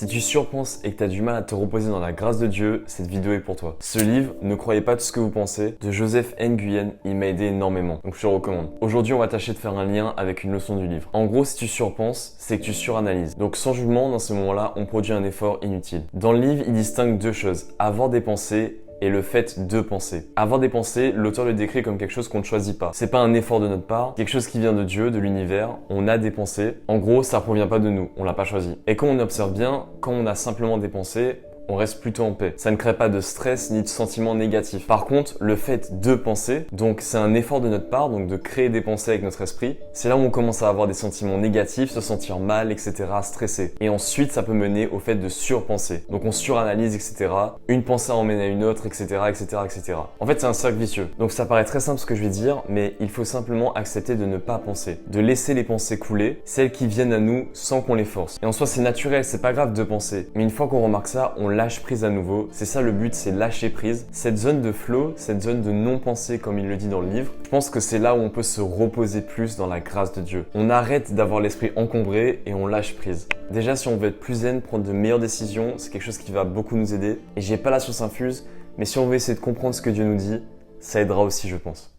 Si tu surpenses et que tu as du mal à te reposer dans la grâce de Dieu, cette vidéo est pour toi. Ce livre, Ne croyez pas tout ce que vous pensez, de Joseph Nguyen, il m'a aidé énormément, donc je te le recommande. Aujourd'hui, on va tâcher de faire un lien avec une leçon du livre. En gros, si tu surpenses, c'est que tu suranalyses. Donc sans jugement, dans ce moment-là, on produit un effort inutile. Dans le livre, il distingue deux choses, avoir des pensées et le fait de penser. Avoir des pensées, l'auteur le décrit comme quelque chose qu'on ne choisit pas. C'est pas un effort de notre part, quelque chose qui vient de Dieu, de l'univers. On a des pensées. En gros, ça provient pas de nous, on l'a pas choisi. Et quand on observe bien, quand on a simplement des pensées, on reste plutôt en paix. Ça ne crée pas de stress ni de sentiments négatifs. Par contre, le fait de penser, donc c'est un effort de notre part, donc de créer des pensées avec notre esprit, c'est là où on commence à avoir des sentiments négatifs, se sentir mal, etc., stressé. Et ensuite, ça peut mener au fait de surpenser. Donc on suranalyse, etc. Une pensée emmène à une autre, etc., etc., etc. En fait, c'est un cercle vicieux. Donc ça paraît très simple ce que je vais dire, mais il faut simplement accepter de ne pas penser, de laisser les pensées couler, celles qui viennent à nous sans qu'on les force. Et en soi, c'est naturel, c'est pas grave de penser. Mais une fois qu'on remarque ça, on lâche prise à nouveau. C'est ça le but, c'est lâcher prise. Cette zone de flow, cette zone de non-pensée comme il le dit dans le livre, je pense que c'est là où on peut se reposer plus dans la grâce de Dieu. On arrête d'avoir l'esprit encombré et on lâche prise. Déjà, si on veut être plus zen, prendre de meilleures décisions, c'est quelque chose qui va beaucoup nous aider. Et j'ai pas la science infuse, mais si on veut essayer de comprendre ce que Dieu nous dit, ça aidera aussi, je pense.